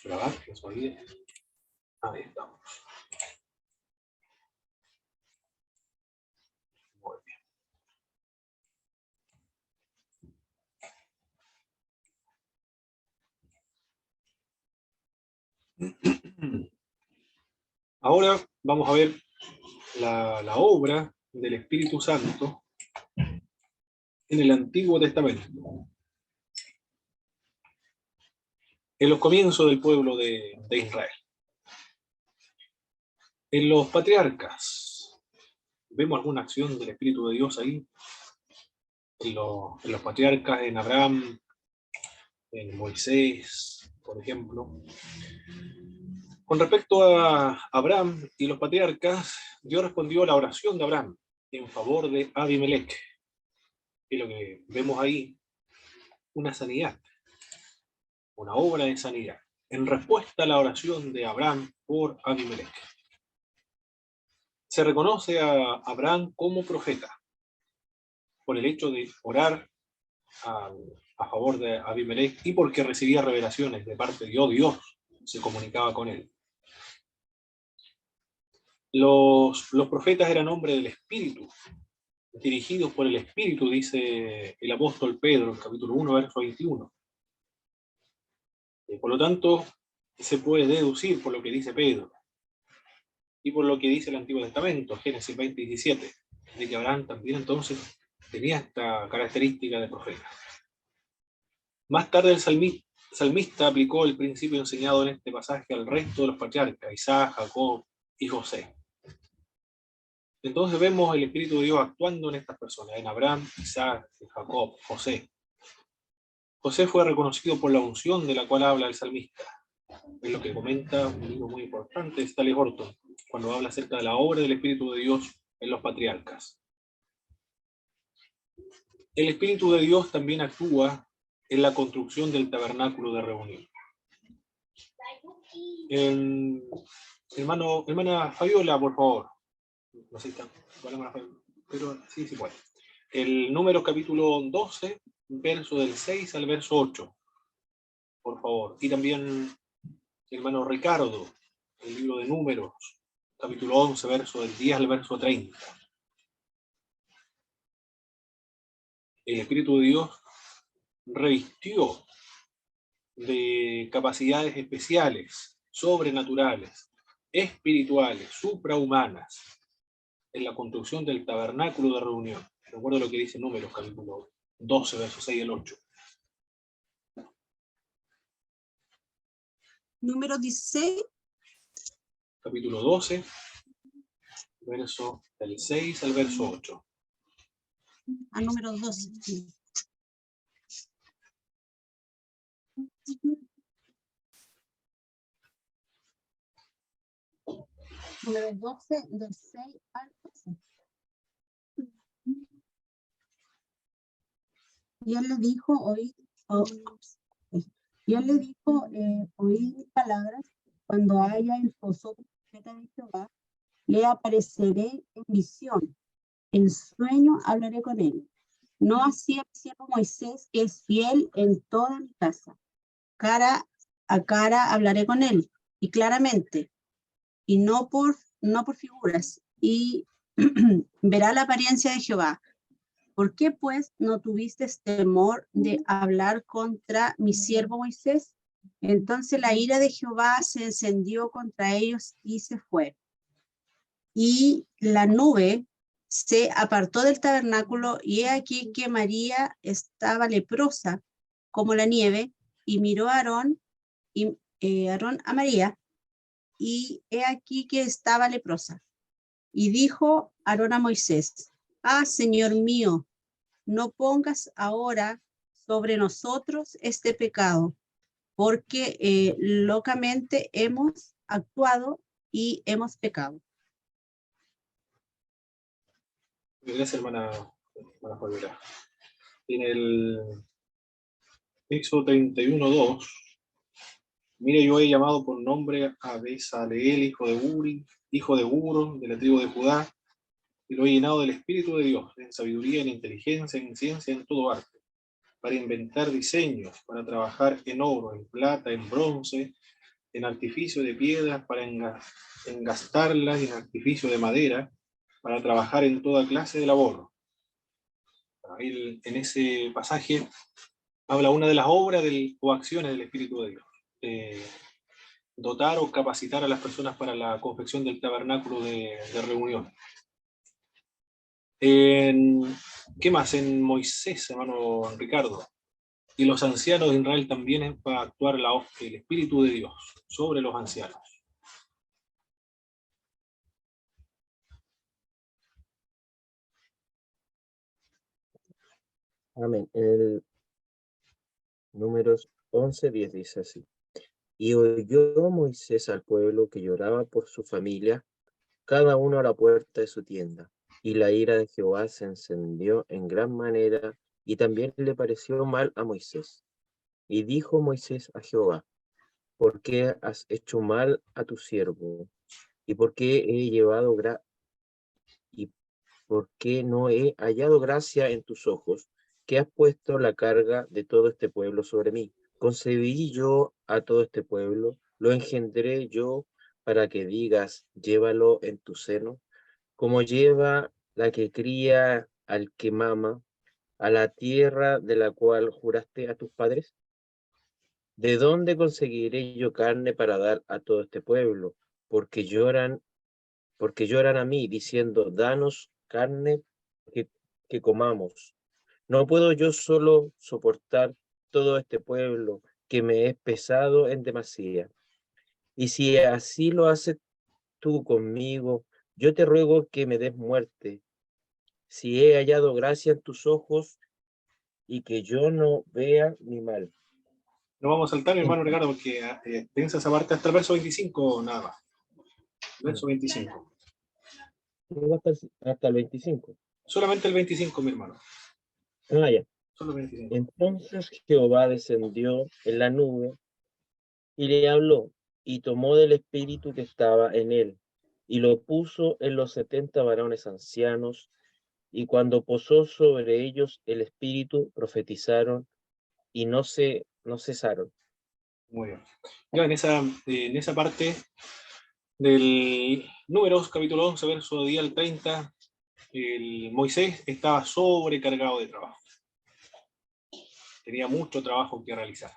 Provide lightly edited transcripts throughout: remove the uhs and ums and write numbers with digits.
grabar, que se olvide. Ahí estamos. Muy bien. Ahora vamos a ver la obra del Espíritu Santo en el Antiguo Testamento. En los comienzos del pueblo de Israel. En los patriarcas, ¿vemos alguna acción del Espíritu de Dios ahí? En los patriarcas, en Abraham, en Moisés, por ejemplo. Con respecto a Abraham y los patriarcas, Dios respondió a la oración de Abraham en favor de Abimelech. Y lo que vemos ahí, una sanidad, una obra de sanidad, en respuesta a la oración de Abraham por Abimelech. Se reconoce a Abraham como profeta por el hecho de orar a favor de Abimelech y porque recibía revelaciones de parte de Dios. Dios se comunicaba con él. Los profetas eran hombres del Espíritu, dirigidos por el Espíritu, dice el apóstol Pedro, en capítulo 1, verso 21. Por lo tanto, se puede deducir por lo que dice Pedro y por lo que dice el Antiguo Testamento, Génesis 20, 17, de que Abraham también entonces tenía esta característica de profeta. Más tarde el salmista aplicó el principio enseñado en este pasaje al resto de los patriarcas, Isaac, Jacob y José. Entonces vemos el Espíritu de Dios actuando en estas personas, en Abraham, Isaac, Jacob, José. José fue reconocido por la unción de la cual habla el salmista. Es lo que comenta un libro muy importante, Stanley Horton, cuando habla acerca de la obra del Espíritu de Dios en los patriarcas. El Espíritu de Dios también actúa en la construcción del tabernáculo de reunión. Hermana Fabiola, por favor. No sé si está, pero sí puede. El número capítulo 12, verso del 6 al verso 8. Por favor. Y también, hermano Ricardo, el libro de Números, capítulo 11, verso del 10 al verso 30. El Espíritu de Dios revistió de capacidades especiales, sobrenaturales, espirituales, suprahumanas, en la construcción del tabernáculo de reunión. Recuerdo lo que dice Números, capítulo 12, verso 6 al 8. Número 16. Capítulo 12, verso del 6 al verso 8. A número 12. Número 12, del 6 al 12. Y él le dijo, oíd mis palabras, cuando haya en vosotros profeta de Jehová, le apareceré en visión, en sueño hablaré con él. No así el siervo Moisés, que es fiel en toda mi casa. Cara a cara hablaré con él, y claramente, y no por figuras, y verá la apariencia de Jehová. ¿Por qué, pues, no tuviste temor de hablar contra mi siervo Moisés? Entonces la ira de Jehová se encendió contra ellos y se fue. Y la nube se apartó del tabernáculo, y he aquí que María estaba leprosa como la nieve, y miró a Aarón a María, y he aquí que estaba leprosa. Y dijo Aarón a Moisés: ah, Señor mío, no pongas ahora sobre nosotros este pecado, porque locamente hemos actuado y hemos pecado. Gracias, hermana Fabiola. En el Éxodo 31:2, mire, yo he llamado por nombre a Bezaleel, hijo de Uri, hijo de Huro, de la tribu de Judá, y lo he llenado del Espíritu de Dios, en sabiduría, en inteligencia, en ciencia, en todo arte, para inventar diseños, para trabajar en oro, en plata, en bronce, en artificio de piedras para engastarlas, y en artificio de madera para trabajar en toda clase de labor. Ahí en ese pasaje habla una de las obras o acciones del Espíritu de Dios. Dotar o capacitar a las personas para la confección del tabernáculo de reunión. ¿Qué más? En Moisés, hermano Ricardo. Y los ancianos de Israel también va a actuar el Espíritu de Dios sobre los ancianos. Amén. El Números 11:10 dice así. Y oyó Moisés al pueblo que lloraba por su familia, cada uno a la puerta de su tienda. Y la ira de Jehová se encendió en gran manera, y también le pareció mal a Moisés. Y dijo Moisés a Jehová: ¿por qué has hecho mal a tu siervo? ¿Y por qué y por qué no he hallado gracia en tus ojos, que has puesto la carga de todo este pueblo sobre mí? Concebí yo a todo este pueblo, lo engendré yo para que digas, llévalo en tu seno, como lleva la que cría al que mama, a la tierra de la cual juraste a tus padres. ¿De dónde conseguiré yo carne para dar a todo este pueblo? Porque lloran a mí, diciendo, danos carne que comamos. No puedo yo solo soportar todo este pueblo, que me es pesado en demasía. Y si así lo haces tú conmigo, yo te ruego que me des muerte. Si he hallado gracia en tus ojos, y que yo no vea mi mal. No vamos a saltar, hermano Ricardo, porque tensa esa parte hasta el verso 25 nada más. Verso 25. Hasta el 25. Solamente el 25, mi hermano. Ah, ya. Solo el 25. Entonces Jehová descendió en la nube y le habló, y tomó del espíritu que estaba en él, y lo puso en los 70 varones ancianos, y cuando posó sobre ellos el espíritu, profetizaron, y no cesaron. Muy bien. Ya en esa parte del Números, capítulo 11, verso 10 al 30, Moisés estaba sobrecargado de trabajo. Tenía mucho trabajo que realizar.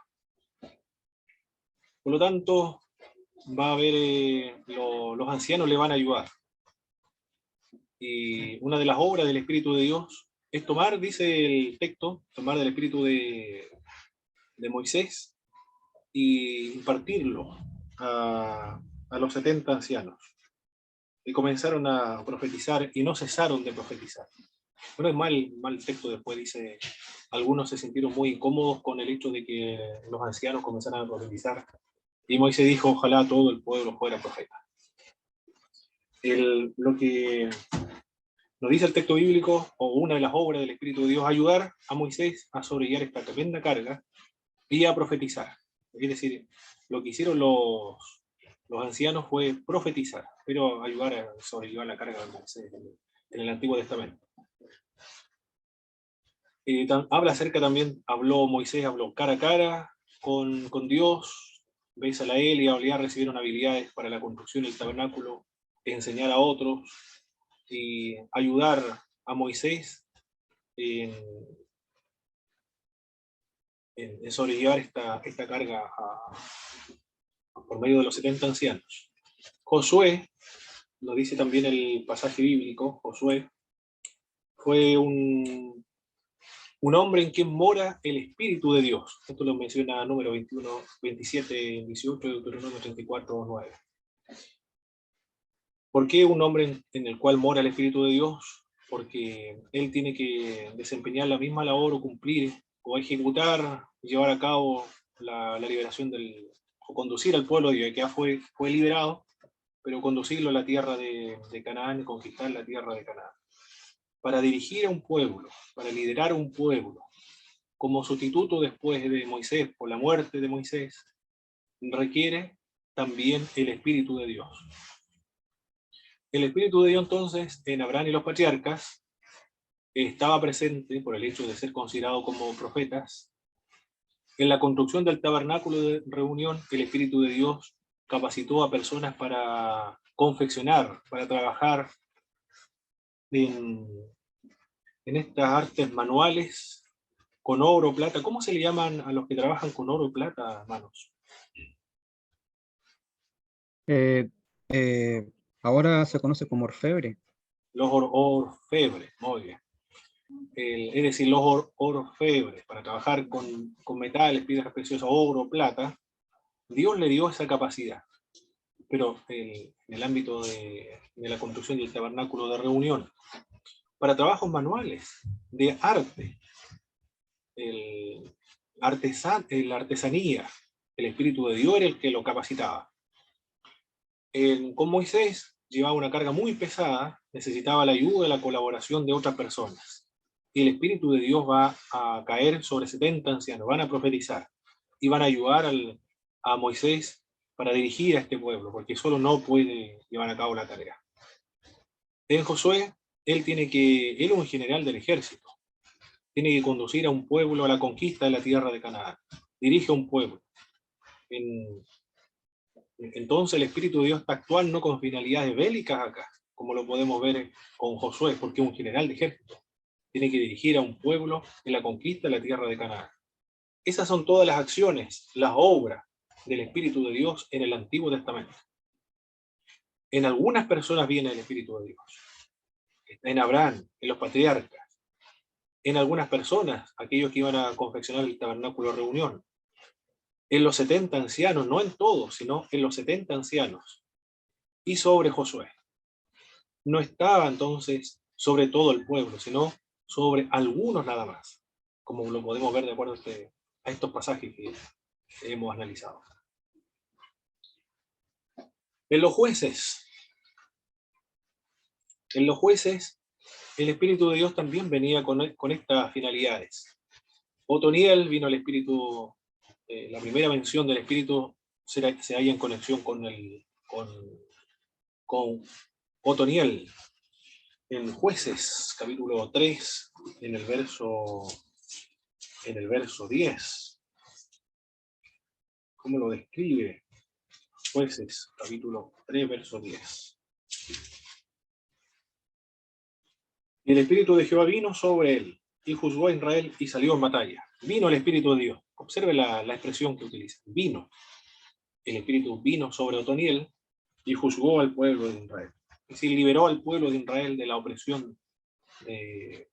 Por lo tanto, va a haber, los ancianos le van a ayudar. Y una de las obras del Espíritu de Dios es tomar, dice el texto, tomar del Espíritu de Moisés y impartirlo a los 70 ancianos. Y comenzaron a profetizar y no cesaron de profetizar. Bueno, es mal texto después, dice, algunos se sintieron muy incómodos con el hecho de que los ancianos comenzaran a profetizar. Y Moisés dijo, ojalá todo el pueblo fuera profeta. Lo que nos dice el texto bíblico, o una de las obras del Espíritu de Dios, ayudar a Moisés a sobrellevar esta tremenda carga y a profetizar. Es decir, lo que hicieron los ancianos fue profetizar, pero ayudar a sobrellevar la carga de Moisés en el Antiguo Testamento. Moisés habló cara a cara con Dios, bésala a él, y a Oliar recibieron habilidades para la construcción del tabernáculo, enseñar a otros y ayudar a Moisés en sobrellevar esta carga por medio de los 70 ancianos. Josué, lo dice también el pasaje bíblico, Josué fue un hombre en quien mora el Espíritu de Dios. Esto lo menciona número 21, 27, 18, Deuteronomio 34, 9. ¿Por qué un hombre en el cual mora el Espíritu de Dios? Porque él tiene que desempeñar la misma labor o cumplir o ejecutar, llevar a cabo la liberación o conducir al pueblo que ya fue liberado, pero conducirlo a la tierra de Canaán y conquistar la tierra de Canaán. Para dirigir a un pueblo, para liderar a un pueblo, como sustituto después de Moisés, por la muerte de Moisés, requiere también el Espíritu de Dios. El Espíritu de Dios entonces en Abraham y los patriarcas estaba presente por el hecho de ser considerados como profetas. En la construcción del tabernáculo de reunión, el Espíritu de Dios capacitó a personas para confeccionar, para trabajar en estas artes manuales con oro, plata. ¿Cómo se le llaman a los que trabajan con oro y plata, hermanos? Eh, Ahora se conoce como orfebre. Los orfebres, muy bien. Es decir, los orfebres, para trabajar con metales, piedras preciosas, oro, plata. Dios le dio esa capacidad, pero en el ámbito de la construcción del tabernáculo de reunión, para trabajos manuales, de arte, la artesanía, el Espíritu de Dios era el que lo capacitaba. Con Moisés llevaba una carga muy pesada, necesitaba la ayuda y la colaboración de otras personas. Y el Espíritu de Dios va a caer sobre 70 ancianos, van a profetizar y van a ayudar a Moisés para dirigir a este pueblo, porque solo no puede llevar a cabo la tarea. En Josué, él es un general del ejército, tiene que conducir a un pueblo a la conquista de la tierra de Canaán, dirige a un pueblo. Entonces el Espíritu de Dios está actuando no con finalidades bélicas acá, como lo podemos ver con Josué, porque es un general de ejército, tiene que dirigir a un pueblo en la conquista de la tierra de Canaán. Esas son todas las acciones, las obras del Espíritu de Dios en el Antiguo Testamento. En algunas personas viene el Espíritu de Dios. En Abraham, en los patriarcas. En algunas personas, aquellos que iban a confeccionar el tabernáculo de reunión. En los 70 ancianos, no en todos, sino en los 70 ancianos. Y sobre Josué. No estaba entonces sobre todo el pueblo, sino sobre algunos nada más, como lo podemos ver de acuerdo a estos pasajes que hemos analizado. En los jueces, el Espíritu de Dios también venía con estas finalidades. Otoniel vino el Espíritu, la primera mención del Espíritu se halla en conexión con Otoniel. En Jueces, capítulo 3, en el verso 10. ¿Cómo lo describe? Jueces, capítulo 3, verso 10. Y el Espíritu de Jehová vino sobre él, y juzgó a Israel, y salió en batalla. Vino el Espíritu de Dios. Observe la expresión que utiliza. Vino. El Espíritu vino sobre Otoniel, y juzgó al pueblo de Israel. Es decir, liberó al pueblo de Israel de la opresión de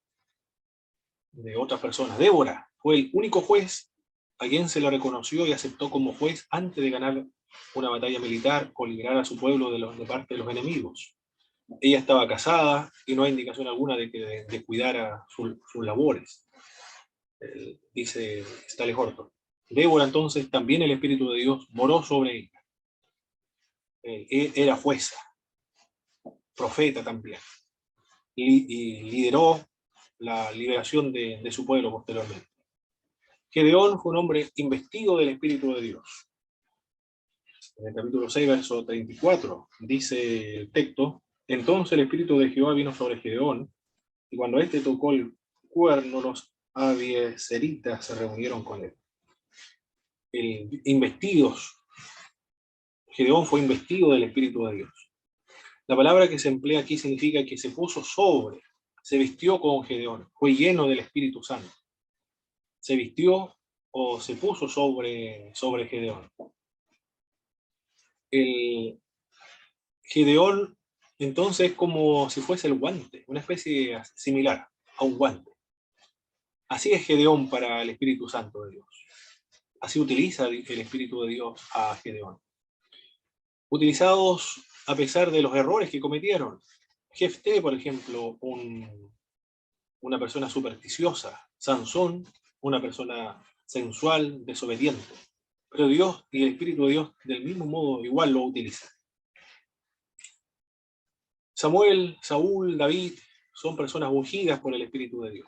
otras personas. Débora fue el único juez a quien se le reconoció y aceptó como juez antes de ganar una batalla militar o liberar a su pueblo de parte de los enemigos. Ella estaba casada y no hay indicación alguna de que descuidara sus labores. Dice Stanley Horton. Débora entonces también el Espíritu de Dios moró sobre ella. Era jueza, profeta también. Y lideró la liberación de su pueblo posteriormente. Gedeón fue un hombre investido del Espíritu de Dios. En el capítulo 6, verso 34, dice el texto: entonces el Espíritu de Jehová vino sobre Gedeón, y cuando éste tocó el cuerno, los abiezeritas se reunieron con él. Gedeón fue investido del Espíritu de Dios. La palabra que se emplea aquí significa que se puso sobre, se vistió con Gedeón, fue lleno del Espíritu Santo. Se vistió o se puso sobre Gedeón. El Gedeón entonces es como si fuese el guante, una especie similar a un guante. Así es Gedeón para el Espíritu Santo de Dios. Así utiliza el Espíritu de Dios a Gedeón. Utilizados a pesar de los errores que cometieron. Jefté, por ejemplo, una persona supersticiosa. Sansón, una persona sensual, desobediente. Pero Dios y el Espíritu de Dios del mismo modo igual lo utilizan. Samuel, Saúl, David son personas ungidas por el Espíritu de Dios.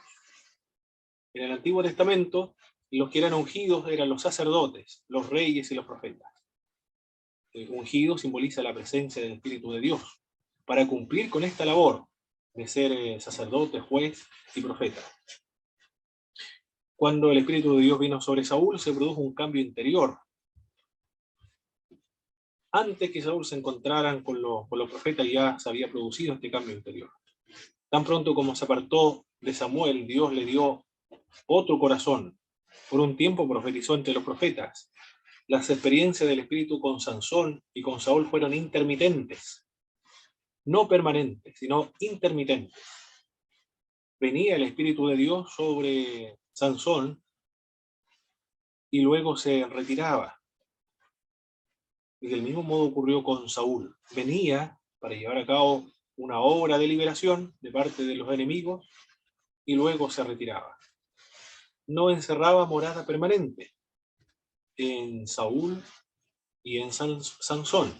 En el Antiguo Testamento, los que eran ungidos eran los sacerdotes, los reyes y los profetas. El ungido simboliza la presencia del Espíritu de Dios para cumplir con esta labor de ser sacerdote, juez y profeta. Cuando el Espíritu de Dios vino sobre Saúl, se produjo un cambio interior. Antes que Saúl se encontraran con los profetas, ya se había producido este cambio interior. Tan pronto como se apartó de Samuel, Dios le dio otro corazón. Por un tiempo profetizó entre los profetas. Las experiencias del Espíritu con Sansón y con Saúl fueron intermitentes, no permanentes, sino intermitentes. Venía el Espíritu de Dios sobre Sansón y luego se retiraba. Y del mismo modo ocurrió con Saúl. Venía para llevar a cabo una obra de liberación de parte de los enemigos y luego se retiraba. No encerraba morada permanente en Saúl y en Sansón.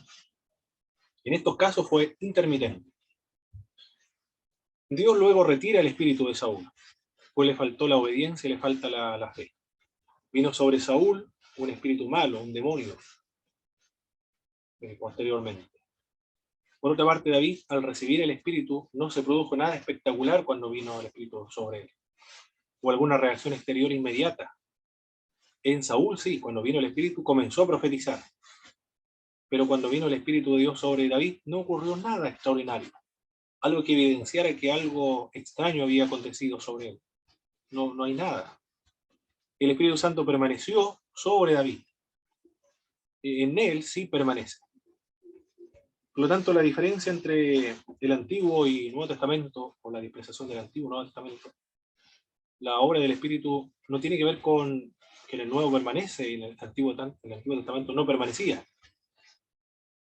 En estos casos fue intermitente. Dios luego retira el espíritu de Saúl, pues le faltó la obediencia y le falta la fe. Vino sobre Saúl un espíritu malo, un demonio, posteriormente. Por otra parte, David, al recibir el espíritu, no se produjo nada espectacular cuando vino el espíritu sobre él, o alguna reacción exterior inmediata. En Saúl sí, cuando vino el espíritu comenzó a profetizar, pero cuando vino el espíritu de Dios sobre David no ocurrió nada extraordinario, algo que evidenciara que algo extraño había acontecido sobre él. No hay nada. El Espíritu Santo permaneció sobre David. En él sí permanece. Por lo tanto, la diferencia entre el Antiguo y Nuevo Testamento, o la dispensación del Antiguo y Nuevo Testamento, la obra del Espíritu no tiene que ver con que en el Nuevo permanece y en el Antiguo Testamento no permanecía.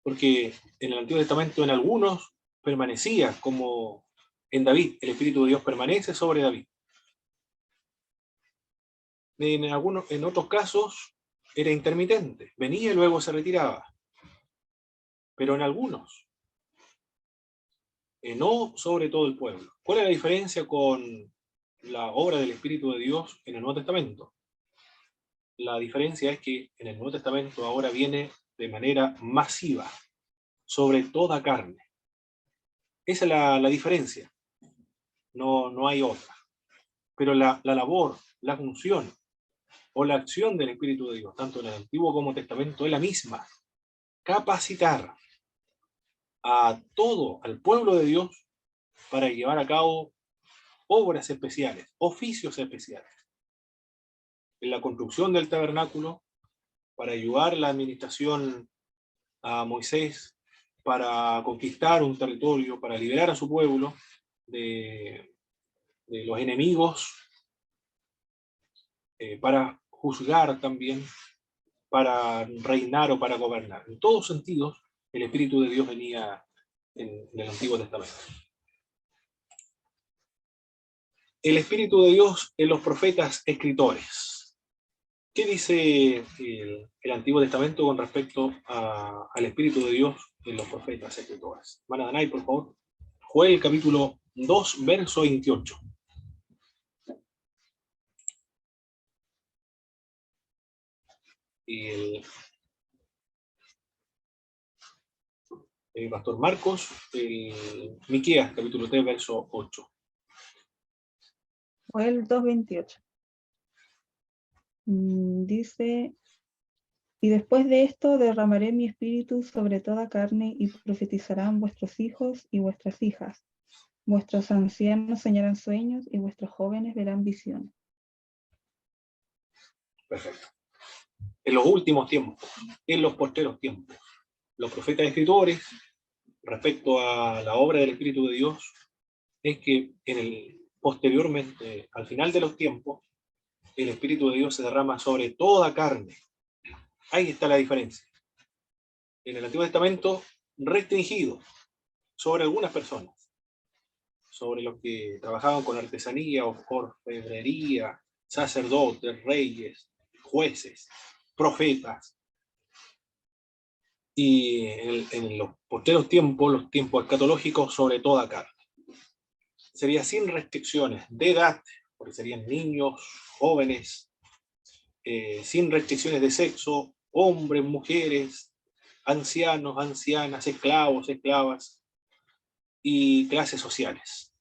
Porque en el Antiguo Testamento en algunos permanecía, como en David, el Espíritu de Dios permanece sobre David. En otros casos era intermitente, venía y luego se retiraba. Pero en algunos, no sobre todo el pueblo. ¿Cuál es la diferencia con la obra del Espíritu de Dios en el Nuevo Testamento? La diferencia es que en el Nuevo Testamento ahora viene de manera masiva, sobre toda carne. Esa es la diferencia. No hay otra. Pero la labor, la función o la acción del Espíritu de Dios, tanto en el Antiguo como Testamento, es la misma. Capacitar a todo, al pueblo de Dios, para llevar a cabo obras especiales, oficios especiales. En la construcción del tabernáculo, para ayudar la administración a Moisés, para conquistar un territorio, para liberar a su pueblo de los enemigos, para juzgar también, para reinar o para gobernar. En todos sentidos, el Espíritu de Dios venía en el Antiguo Testamento. El Espíritu de Dios en los profetas escritores. ¿Qué dice el Antiguo Testamento con respecto al Espíritu de Dios en los profetas escritores? Van a Danay, por favor. Joel capítulo 2, verso 28. El pastor Marcos, Miqueas capítulo 3, verso 8. Joel 2:28. Dice, y después de esto derramaré mi espíritu sobre toda carne y profetizarán vuestros hijos y vuestras hijas. Vuestros ancianos soñarán sueños y vuestros jóvenes verán visiones. Perfecto. En los últimos tiempos, en los posteros tiempos, los profetas escritores, respecto a la obra del Espíritu de Dios, es que posteriormente, al final de los tiempos, el Espíritu de Dios se derrama sobre toda carne. Ahí está la diferencia. En el Antiguo Testamento, restringido sobre algunas personas, sobre los que trabajaban con artesanía, orfebrería, sacerdotes, reyes, jueces, profetas. Y en los posteros tiempos, los tiempos escatológicos, sobre toda carne. Sería sin restricciones de edad, porque serían niños, jóvenes, sin restricciones de sexo, hombres, mujeres, ancianos, ancianas, esclavos, esclavas y clases sociales.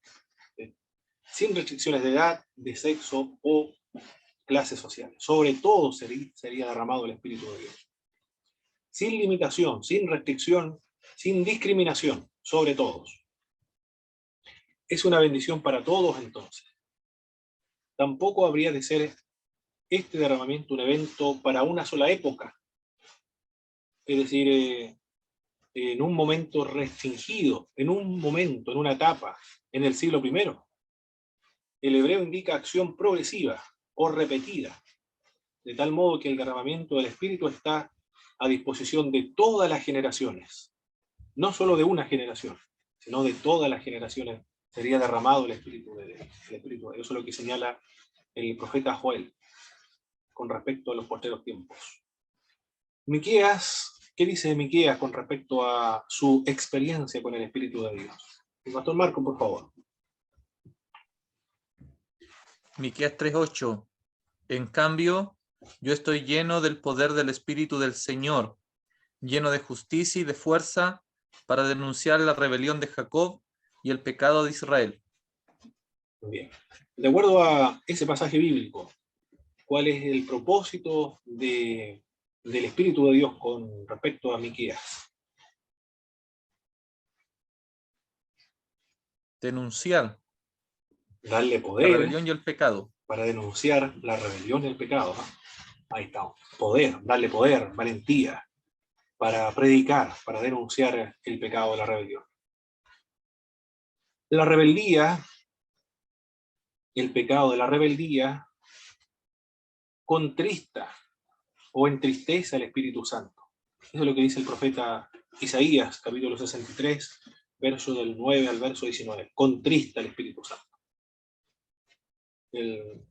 Sin restricciones de edad, de sexo o clases sociales. Sobre todo sería derramado el Espíritu de Dios. sin limitación, sin restricción, sin discriminación, sobre todos. Es una bendición para todos entonces. Tampoco habría de ser este derramamiento un evento para una sola época, es decir, en un momento restringido, en un momento, en una etapa, en el siglo I. El hebreo indica acción progresiva o repetida, de tal modo que el derramamiento del Espíritu está a disposición de todas las generaciones, no solo de una generación, sino de todas las generaciones sería derramado el Espíritu de Dios. Eso es lo que señala el profeta Joel con respecto a los postreros tiempos. Miqueas, ¿qué dice Miqueas con respecto a su experiencia con el Espíritu de Dios? El pastor Marco, por favor. Miqueas 3:8. En cambio, yo estoy lleno del poder del Espíritu del Señor, lleno de justicia y de fuerza para denunciar la rebelión de Jacob y el pecado de Israel. Bien. De acuerdo a ese pasaje bíblico, ¿cuál es el propósito del Espíritu de Dios con respecto a Miqueas? Denunciar Darle la poder rebelión y el pecado. para denunciar la rebelión y el pecado. Ahí está. Poder, darle poder, valentía, para predicar, para denunciar el pecado de la rebelión. La rebeldía, el pecado de la rebeldía, contrista o entristece al Espíritu Santo. Eso es lo que dice el profeta Isaías, capítulo 63, verso del 9 al verso 19. Contrista al Espíritu Santo. El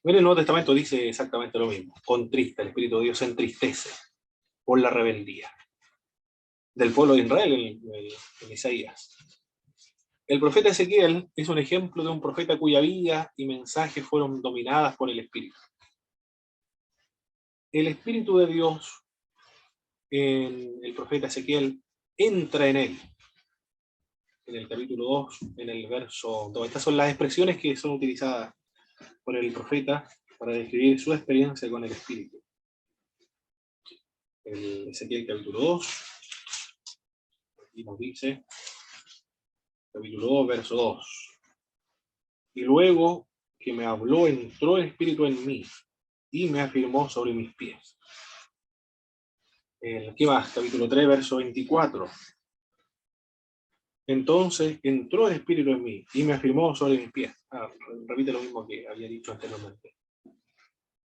Nuevo Testamento dice exactamente lo mismo. Contrista, el Espíritu de Dios se entristece por la rebeldía del pueblo de Israel en Isaías. El profeta Ezequiel es un ejemplo de un profeta cuya vida y mensaje fueron dominadas por el Espíritu. El Espíritu de Dios en el profeta Ezequiel entra en él. En el capítulo 2, en el verso 2. Estas son las expresiones que son utilizadas por el profeta para describir su experiencia con el Espíritu. El Ezequiel capítulo 2, aquí nos dice, capítulo 2, verso 2. Y luego que me habló, entró el Espíritu en mí y me afirmó sobre mis pies. ¿Qué más? Capítulo 3, verso 24. Entonces entró el Espíritu en mí y me afirmó sobre mis pies. Repite lo mismo que había dicho anteriormente.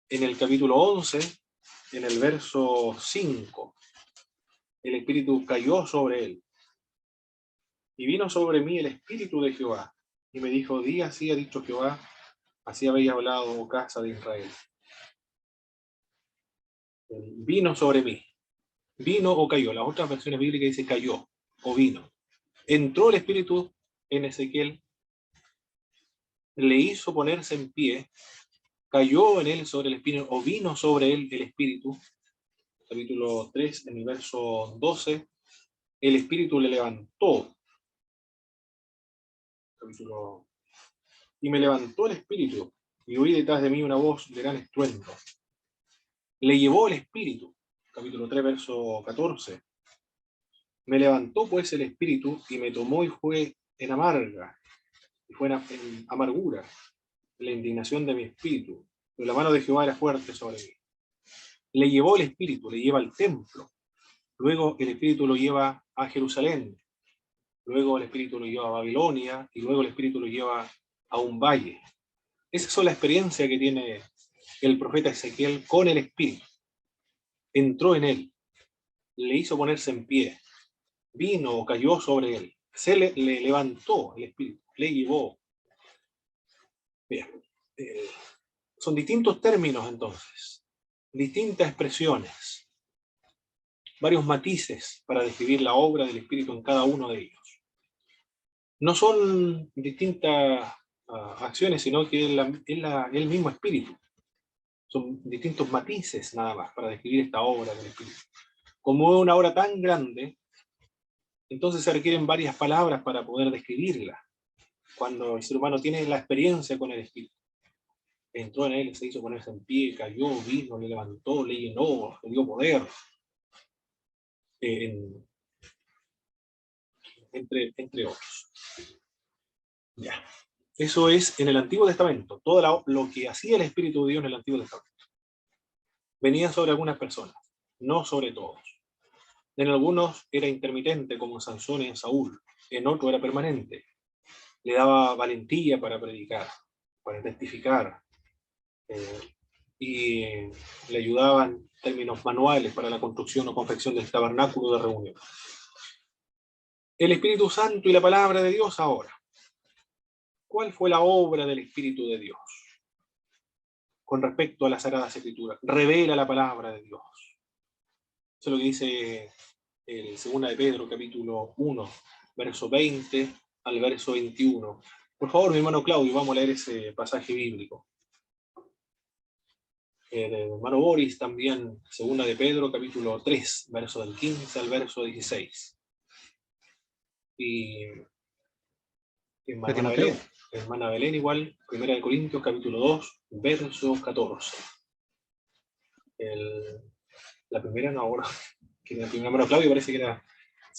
En el capítulo 11, en el verso 5, el Espíritu cayó sobre él. Y vino sobre mí el Espíritu de Jehová. Y me dijo, di así ha dicho Jehová, así habéis hablado, oh casa de Israel. Vino sobre mí. Vino o cayó. Las otras versiones bíblicas dice cayó o vino. Entró el Espíritu en Ezequiel, le hizo ponerse en pie, cayó en él sobre el Espíritu, o vino sobre él el Espíritu. Capítulo 3, en el verso 12, el Espíritu le levantó. Y me levantó el Espíritu, y oí detrás de mí una voz de gran estruendo. Le llevó el Espíritu. Capítulo 3, verso 14. Me levantó pues el Espíritu, y me tomó y fue en amarga, y fue en amargura, la indignación de mi espíritu. Pero la mano de Jehová era fuerte sobre mí. Le llevó el Espíritu, le lleva al templo. Luego el Espíritu lo lleva a Jerusalén. Luego el Espíritu lo lleva a Babilonia. Y luego el Espíritu lo lleva a un valle. Esa es la experiencia que tiene el profeta Ezequiel con el Espíritu. Entró en él. Le hizo ponerse en pie. Vino, cayó sobre él. Se le levantó el Espíritu. Le llevó. Bien. Son distintos términos entonces. Distintas expresiones. Varios matices para describir la obra del Espíritu en cada uno de ellos. No son distintas acciones, sino que es el mismo Espíritu. Son distintos matices nada más para describir esta obra del Espíritu. Como es una obra tan grande, entonces se requieren varias palabras para poder describirla. Cuando el ser humano tiene la experiencia con el Espíritu. Entró en él, se hizo ponerse en pie, cayó, vino, le levantó, le llenó, le dio poder. entre otros. Ya. Eso es en el Antiguo Testamento, todo lo que hacía el Espíritu de Dios en el Antiguo Testamento. Venía sobre algunas personas, no sobre todos. En algunos era intermitente, como en Sansón y en Saúl. En otro era permanente. Le daba valentía para predicar, para testificar, y le ayudaban términos manuales para la construcción o confección del tabernáculo de reunión. El Espíritu Santo y la palabra de Dios ahora. ¿Cuál fue la obra del Espíritu de Dios con respecto a las Sagradas Escrituras? Revela la palabra de Dios. Eso es lo que dice el 2 de Pedro, capítulo 1, verso 20 al verso 21. Por favor, mi hermano Claudio, vamos a leer ese pasaje bíblico. El hermano Boris también, 2 de Pedro, capítulo 3, verso del 15 al verso 16. Y hermana Belén igual, 1 de Corintios, capítulo 2, verso 14. La primera no, ahora, que la primera, hermano Claudio parece que era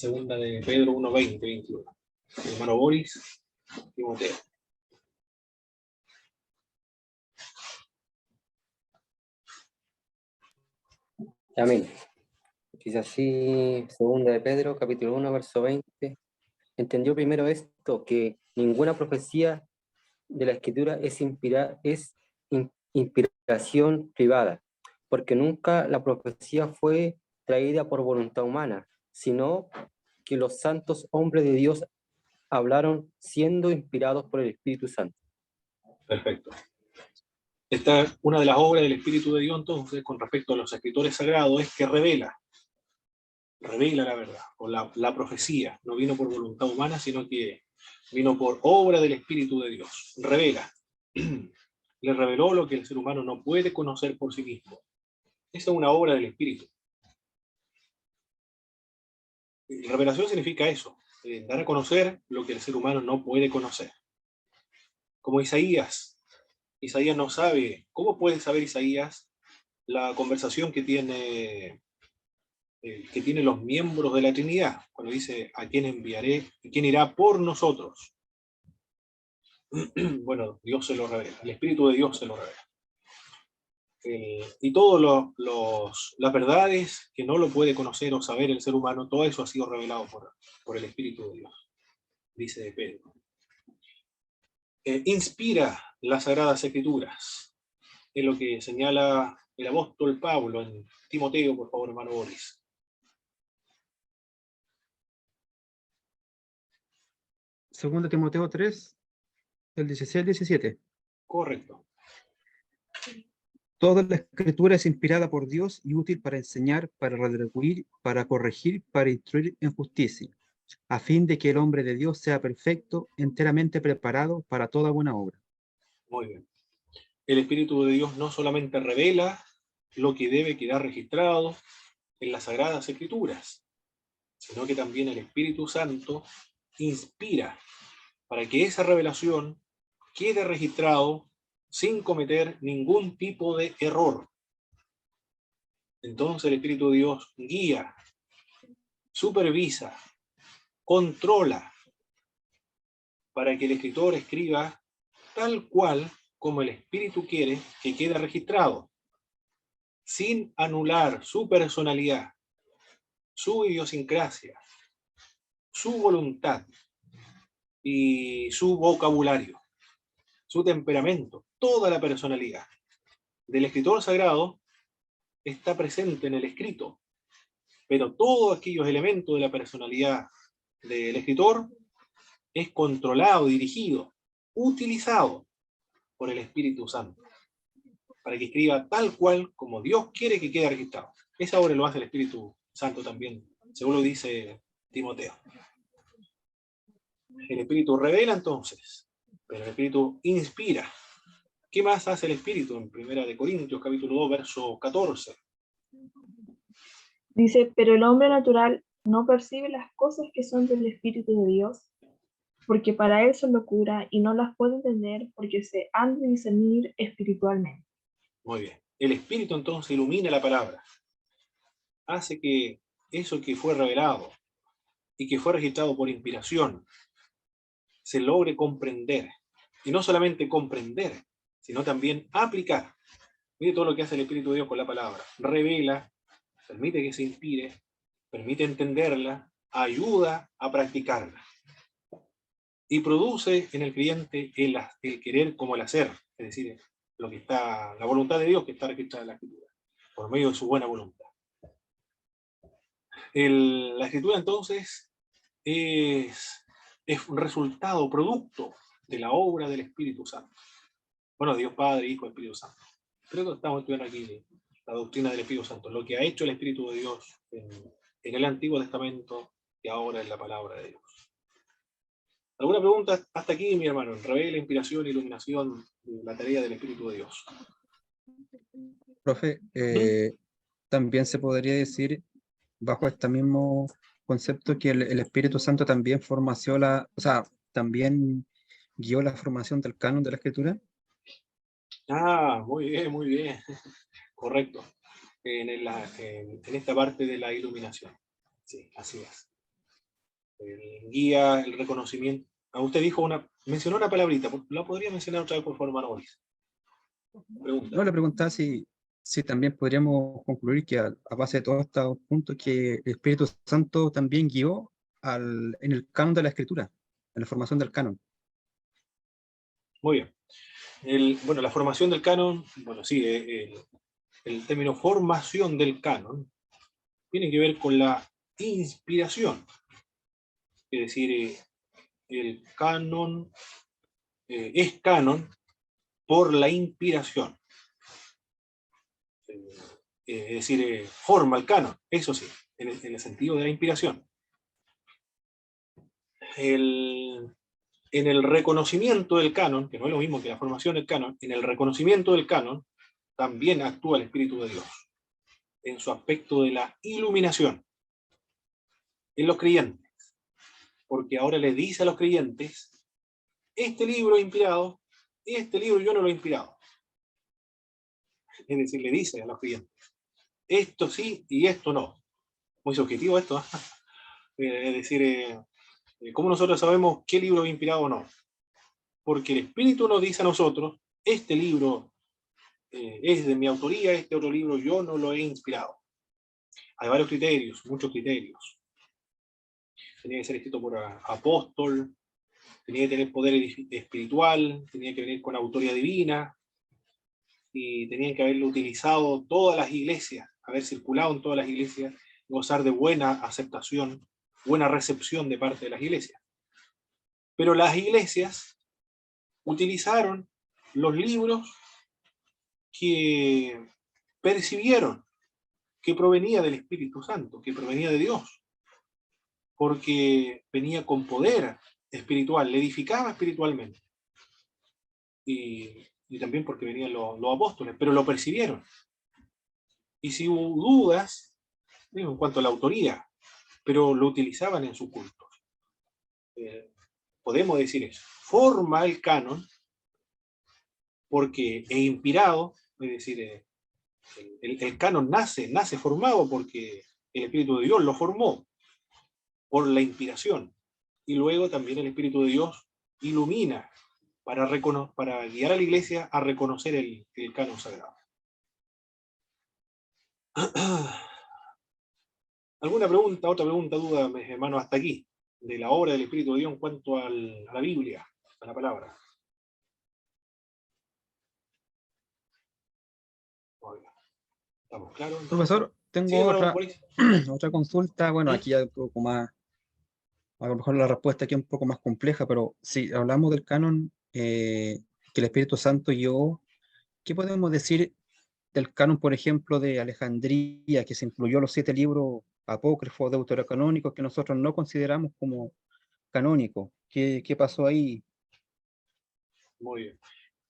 2 de Pedro 1, 20, 21. El hermano Boris, Timoteo. Amén. Dice así, 2 de Pedro, capítulo 1, verso 20. Entendió primero esto, que ninguna profecía de la Escritura es inspiración privada, porque nunca la profecía fue traída por voluntad humana, sino que los santos hombres de Dios hablaron siendo inspirados por el Espíritu Santo. Perfecto. Esta es una de las obras del Espíritu de Dios, entonces, con respecto a los escritores sagrados, es que revela la verdad, o la profecía. No vino por voluntad humana, sino que vino por obra del Espíritu de Dios. Revela. Le reveló lo que el ser humano no puede conocer por sí mismo. Esa es una obra del Espíritu. Revelación significa eso, dar a conocer lo que el ser humano no puede conocer. Como Isaías no sabe, ¿cómo puede saber Isaías la conversación que tiene los miembros de la Trinidad? Cuando dice, ¿a quién enviaré? ¿Quién irá por nosotros? Bueno, Dios se lo revela, el Espíritu de Dios se lo revela. Y todas las verdades que no lo puede conocer o saber el ser humano, todo eso ha sido revelado por el Espíritu de Dios, dice Pedro. Inspira las Sagradas Escrituras, es lo que señala el apóstol Pablo en Timoteo, por favor, hermano Boris. Segundo Timoteo 3, del 16 al 17. Correcto. Toda la escritura es inspirada por Dios y útil para enseñar, para redarguir, para corregir, para instruir en justicia, a fin de que el hombre de Dios sea perfecto, enteramente preparado para toda buena obra. Muy bien. El Espíritu de Dios no solamente revela lo que debe quedar registrado en las Sagradas Escrituras, sino que también el Espíritu Santo inspira para que esa revelación quede registrado sin cometer ningún tipo de error. Entonces el Espíritu de Dios guía, supervisa, controla para que el escritor escriba tal cual como el Espíritu quiere que quede registrado, sin anular su personalidad, su idiosincrasia, su voluntad y su vocabulario, su temperamento, toda la personalidad del escritor sagrado está presente en el escrito, pero todos aquellos elementos de la personalidad del escritor es controlado, dirigido, utilizado por el Espíritu Santo, para que escriba tal cual como Dios quiere que quede registrado. Esa obra lo hace el Espíritu Santo también, según lo dice Timoteo. El Espíritu revela entonces, pero el Espíritu inspira. ¿Qué más hace el Espíritu? En 1 de Corintios, capítulo 2, verso 14. Dice, pero el hombre natural no percibe las cosas que son del Espíritu de Dios, porque para él son locura y no las puede entender porque se han de discernir espiritualmente. Muy bien. El Espíritu entonces ilumina la palabra, hace que eso que fue revelado y que fue registrado por inspiración se logre comprender. Y no solamente comprender, sino también aplicar. Mire todo lo que hace el Espíritu de Dios con la palabra. Revela, permite que se inspire, permite entenderla, ayuda a practicarla. Y produce en el creyente el querer como el hacer, es decir, lo que está, la voluntad de Dios que está registrada en la Escritura, por medio de su buena voluntad. La Escritura entonces es un resultado, producto de la obra del Espíritu Santo. Bueno, Dios Padre, Hijo y Espíritu Santo. Creo que estamos estudiando aquí la doctrina del Espíritu Santo, lo que ha hecho el Espíritu de Dios en el Antiguo Testamento y ahora en la palabra de Dios. ¿Alguna pregunta hasta aquí, mi hermano? Revela, inspiración, iluminación, la tarea del Espíritu de Dios. Profe, también se podría decir, bajo este mismo concepto, que el Espíritu Santo también también guió la formación del canon de la Escritura. Ah, muy bien, muy bien. Correcto. En esta parte de la iluminación. Sí, así es. El guía, el reconocimiento. Usted mencionó una palabrita, ¿la podría mencionar otra vez, por favor, hermano Boris? Pregunta. No, le preguntaba si también podríamos concluir que a base de todos estos puntos, que el Espíritu Santo también guió en el canon de la Escritura, en la formación del canon. Muy bien. Bueno, la formación del canon, bueno, sí, el término formación del canon tiene que ver con la inspiración. Es decir, el canon es canon por la inspiración. Es decir, forma el canon, eso sí, en el sentido de la inspiración. En el reconocimiento del canon, que no es lo mismo que la formación del canon, en el reconocimiento del canon también actúa el Espíritu de Dios, en su aspecto de la iluminación, en los creyentes. Porque ahora le dice a los creyentes, este libro es inspirado, este libro yo no lo he inspirado. Es decir, le dice a los creyentes, esto sí y esto no. Muy subjetivo esto, ¿eh? Es decir, ¿cómo nosotros sabemos qué libro es inspirado o no? Porque el Espíritu nos dice a nosotros, este libro es de mi autoría, este otro libro yo no lo he inspirado. Hay varios criterios, muchos criterios. Tenía que ser escrito por apóstol, tenía que tener poder espiritual, tenía que venir con autoridad divina, y tenían que haberlo utilizado todas las iglesias, haber circulado en todas las iglesias, gozar de buena aceptación, buena recepción de parte de las iglesias. Pero las iglesias utilizaron los libros que percibieron que provenía del Espíritu Santo, que provenía de Dios, porque venía con poder espiritual, le edificaba espiritualmente. Y también porque venían los apóstoles, pero lo percibieron. Y si hubo dudas en cuanto a la autoría, pero lo utilizaban en su culto. Podemos decir eso. Forma el canon porque es inspirado, es decir, el canon nace formado porque el Espíritu de Dios lo formó por la inspiración. Y luego también el Espíritu de Dios ilumina para guiar a la iglesia a reconocer el canon sagrado. ¿Alguna pregunta, otra pregunta, duda, mis hermanos, hasta aquí, de la obra del Espíritu de Dios en cuanto a la Biblia, a la palabra? Oiga, ¿estamos claros? Profesor, tengo Sí, hermano, por ahí. otra consulta. Bueno, aquí ya un poco más, a lo mejor la respuesta aquí es un poco más compleja, pero si hablamos del canon que el Espíritu Santo guió, ¿qué podemos decir del canon, por ejemplo, de Alejandría, que se incluyó los 7 libros apócrifos deuterocanónicos que nosotros no consideramos como canónicos? ¿Qué pasó ahí? Muy bien.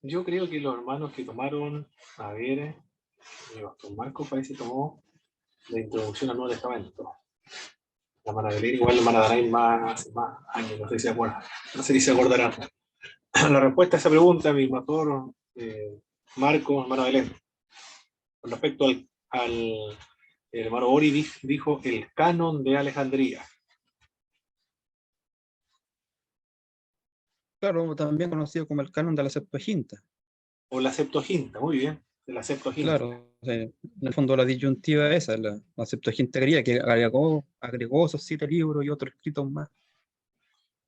Yo creo que los hermanos que tomaron, a ver, Pastor Marcos parece que tomó la introducción al Nuevo Testamento. La hermana Belén, igual la hermana Danaí más años, no sé si se acuerdan. No sé si se acordarán. La respuesta a esa pregunta, mi pastor Marcos, hermana Belén, con respecto El hermano Ori dijo el canon de Alejandría. Claro, también conocido como el canon de la Septuaginta. O la Septuaginta, muy bien. De la Septuaginta. Claro, en el fondo la disyuntiva esa, la Septuaginta griega, que agregó esos 7 libros y otros escritos más.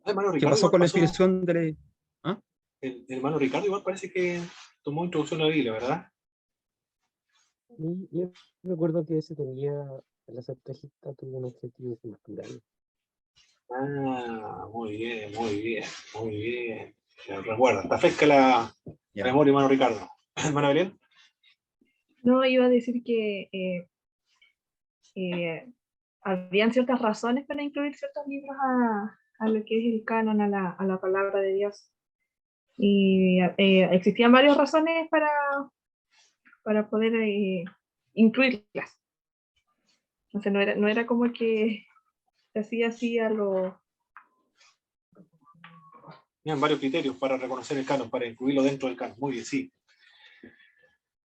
Hermano ¿Qué Ricardo pasó igual con la pasó, inspiración de... ¿Ah? el hermano Ricardo igual parece que tomó introducción a la Biblia, ¿verdad? Y yo recuerdo que ese tenía, la Septuaginta tuvo un objetivo cultural. Ah, muy bien, muy bien, muy bien. Recuerda, está fresca la Ya. memoria, hermano Ricardo. Hermana Belén. No, iba a decir que habían ciertas razones para incluir ciertos libros a lo que es el canon, a la palabra de Dios. Y existían varias razones para poder incluirlas. Entonces no era como que se hacía así a lo... Tenían varios criterios para reconocer el canon, para incluirlo dentro del canon. Muy bien, sí.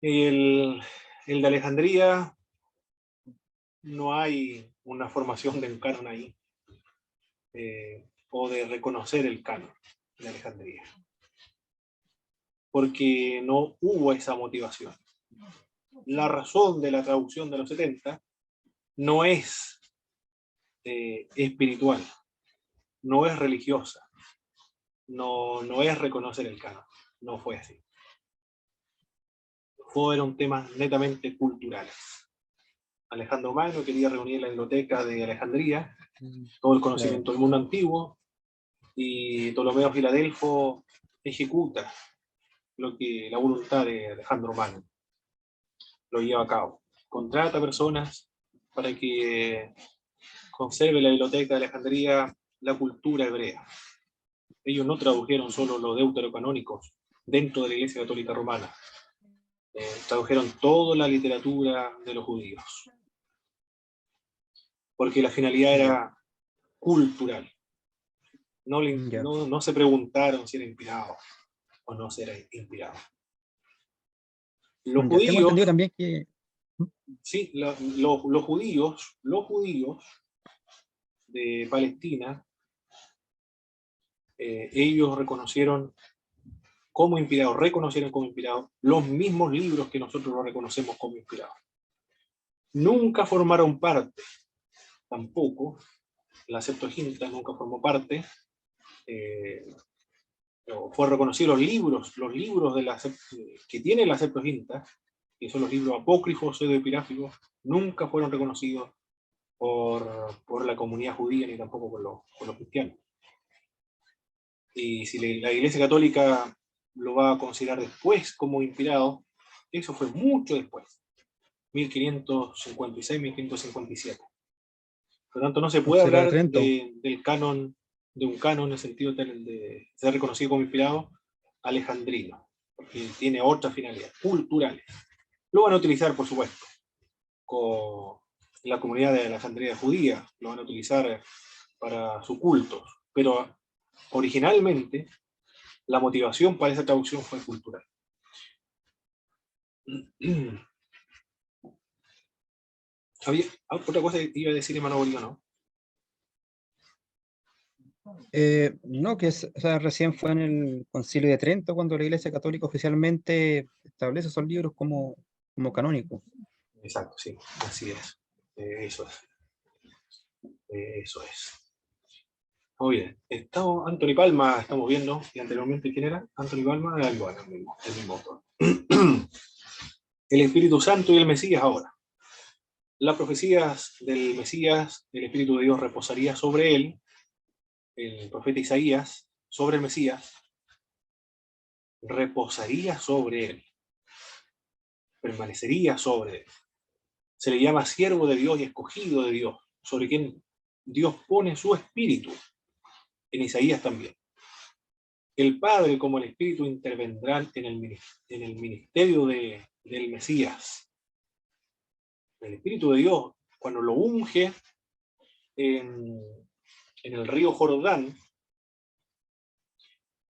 El de Alejandría, no hay una formación del canon ahí, o de reconocer el canon de Alejandría, porque no hubo esa motivación. La razón de la traducción de los 70 no es espiritual, no es religiosa, no es reconocer el canon, no fue así. Fueron temas netamente culturales. Alejandro Magno quería reunir en la biblioteca de Alejandría todo el conocimiento del mundo antiguo, y Ptolomeo Filadelfo ejecuta lo que la voluntad de Alejandro Magno lo lleva a cabo. Contrata personas para que conserve la biblioteca de Alejandría la cultura hebrea. Ellos no tradujeron solo los deuterocanónicos dentro de la Iglesia Católica Romana, tradujeron toda la literatura de los judíos, porque la finalidad era cultural. No se preguntaron si era inspirado o no era inspirado. Los Ya tengo entendido judíos, también que... sí, los judíos de Palestina, ellos reconocieron como inspirados los mismos libros que nosotros lo reconocemos como inspirados. Nunca formaron parte, tampoco, la Septuaginta nunca formó parte, fue reconocido los libros de que tiene la Septuaginta, que son los libros apócrifos o epigráficos, nunca fueron reconocidos por la comunidad judía ni tampoco por los cristianos. Y si la Iglesia Católica lo va a considerar después como inspirado, eso fue mucho después, 1556, 1557. Por lo tanto, no se puede Cerca de hablar Trento. del canon, de un canon en el sentido de ser reconocido como inspirado alejandrino, porque tiene otras finalidades culturales. Lo van a utilizar, por supuesto, con la comunidad de Alejandría judía, lo van a utilizar para sus cultos, pero originalmente la motivación para esa traducción fue cultural. ¿Había otra cosa que iba a decir hermano Bolívar, no? No, o sea, recién fue en el Concilio de Trento cuando la Iglesia Católica oficialmente establece esos libros como canónicos. Exacto, sí, así es. Eso es. Eso es. Muy bien. Anthony Palma estamos viendo, y anteriormente, ¿quién era? Anthony Palma, el mismo autor. El Espíritu Santo y el Mesías ahora. Las profecías del Mesías, el Espíritu de Dios reposaría sobre él, el profeta Isaías, sobre el Mesías, reposaría sobre él, permanecería sobre él. Se le llama siervo de Dios y escogido de Dios, sobre quien Dios pone su espíritu. En Isaías también. El Padre como el Espíritu intervendrán en el ministerio del Mesías. El Espíritu de Dios, cuando lo unge en el río Jordán,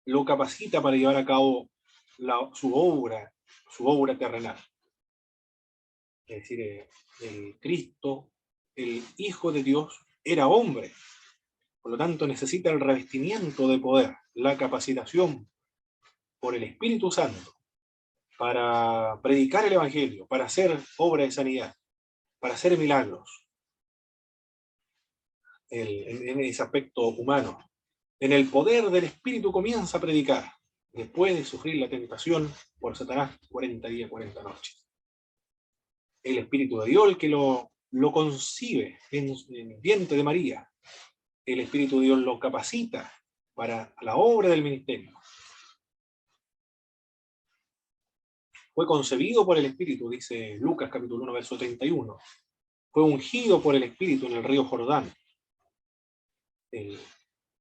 lo capacita para llevar a cabo su obra terrenal. Es decir, el Cristo, el Hijo de Dios, era hombre. Por lo tanto, necesita el revestimiento de poder, la capacitación por el Espíritu Santo para predicar el Evangelio, para hacer obra de sanidad, para hacer milagros en ese aspecto humano. En el poder del Espíritu comienza a predicar, después de sufrir la tentación por Satanás 40 días, 40 noches. El Espíritu de Dios, el que lo concibe en el vientre de María. El Espíritu de Dios lo capacita para la obra del ministerio. Fue concebido por el Espíritu, dice Lucas capítulo 1, verso 31. Fue ungido por el Espíritu en el río Jordán.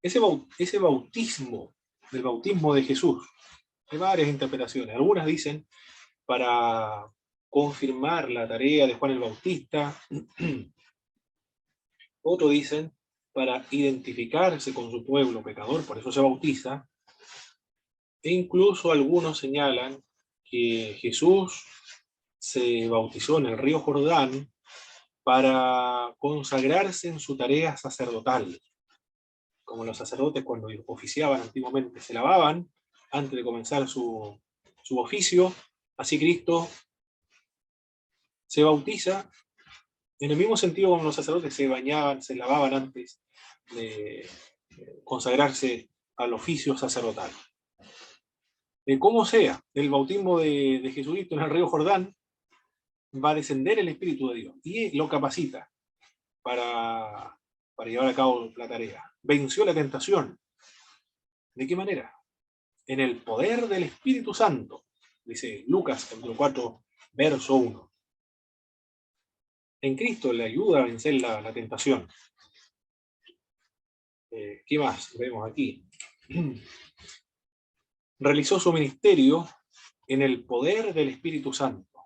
Ese bautismo, el bautismo de Jesús, hay varias interpretaciones. Algunas dicen para confirmar la tarea de Juan el Bautista. Otros dicen para identificarse con su pueblo pecador, por eso se bautiza. E incluso algunos señalan que Jesús se bautizó en el río Jordán para consagrarse en su tarea sacerdotal. Como los sacerdotes cuando oficiaban antiguamente se lavaban antes de comenzar su oficio, así Cristo se bautiza en el mismo sentido como los sacerdotes se bañaban, se lavaban antes de consagrarse al oficio sacerdotal. Como sea, el bautismo de Jesucristo en el río Jordán va a descender el Espíritu de Dios y lo capacita para llevar a cabo la tarea. Venció la tentación. ¿De qué manera? En el poder del Espíritu Santo, dice Lucas capítulo 4, verso 1. En Cristo le ayuda a vencer la tentación. ¿Qué más vemos aquí? Realizó su ministerio en el poder del Espíritu Santo.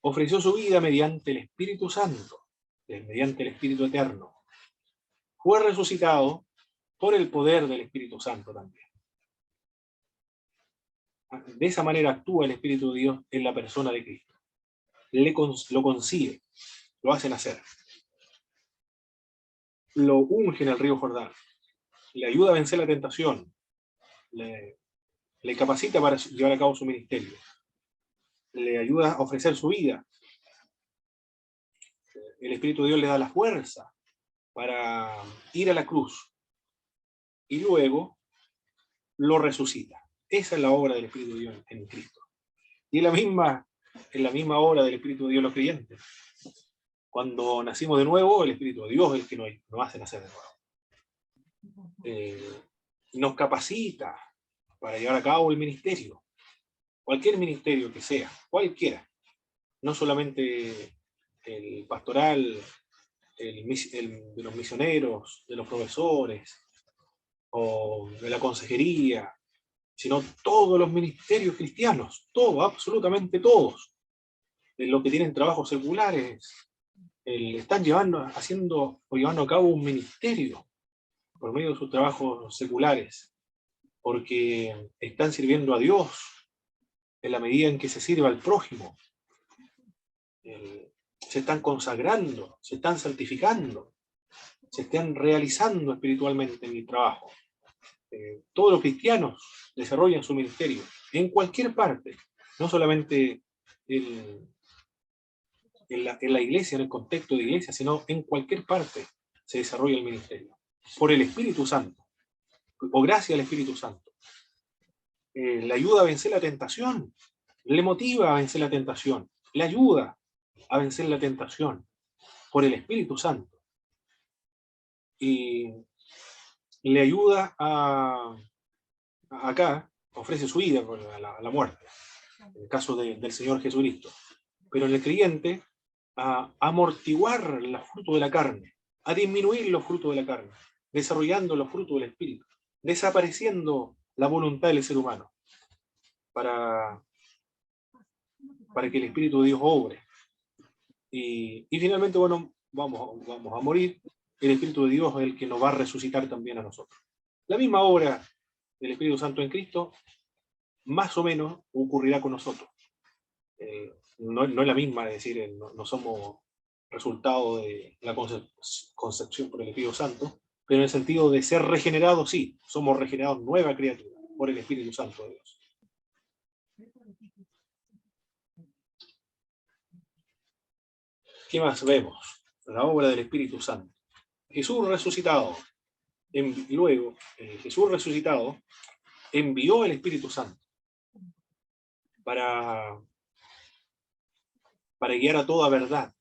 Ofreció su vida mediante el Espíritu Santo, mediante el Espíritu Eterno. Fue resucitado por el poder del Espíritu Santo también. De esa manera actúa el Espíritu de Dios en la persona de Cristo. Lo consigue, lo hace nacer. Lo unge en el río Jordán. Le ayuda a vencer la tentación. Le capacita para llevar a cabo su ministerio. Le ayuda a ofrecer su vida. El Espíritu de Dios le da la fuerza para ir a la cruz. Y luego lo resucita. Esa es la obra del Espíritu de Dios en Cristo. Y en la misma obra del Espíritu de Dios los creyentes. Cuando nacimos de nuevo, el Espíritu de Dios es el que nos hace nacer de nuevo. Nos capacita para llevar a cabo el ministerio. Cualquier ministerio que sea, cualquiera. No solamente el pastoral, de los misioneros, de los profesores, o de la consejería, sino todos los ministerios cristianos, todos, absolutamente todos, los que tienen trabajos seculares, están llevando a cabo un ministerio por medio de sus trabajos seculares, porque están sirviendo a Dios en la medida en que se sirve al prójimo. Se están consagrando, se están santificando, se están realizando espiritualmente en el trabajo. Todos los cristianos desarrollan su ministerio en cualquier parte, no solamente en la iglesia, en el contexto de iglesia, sino en cualquier parte se desarrolla el ministerio. Por el Espíritu Santo, o gracias al Espíritu Santo. Le ayuda a vencer la tentación, le motiva a vencer la tentación, le ayuda a vencer la tentación por el Espíritu Santo. Y le ayuda acá, ofrece su vida a la muerte, en el caso del Señor Jesucristo. Pero en el creyente, a amortiguar los frutos de la carne, a disminuir los frutos de la carne, desarrollando los frutos del Espíritu, desapareciendo la voluntad del ser humano, para que el Espíritu de Dios obre. Y finalmente, bueno, vamos a morir. El Espíritu de Dios es el que nos va a resucitar también a nosotros. La misma obra del Espíritu Santo en Cristo, más o menos, ocurrirá con nosotros. no es la misma, es decir, no somos resultado de la concepción por el Espíritu Santo, pero en el sentido de ser regenerados, sí, somos regenerados nueva criatura por el Espíritu Santo de Dios. ¿Qué más vemos? La obra del Espíritu Santo. Jesús resucitado. Luego, Jesús resucitado envió el Espíritu Santo para guiar a toda verdad,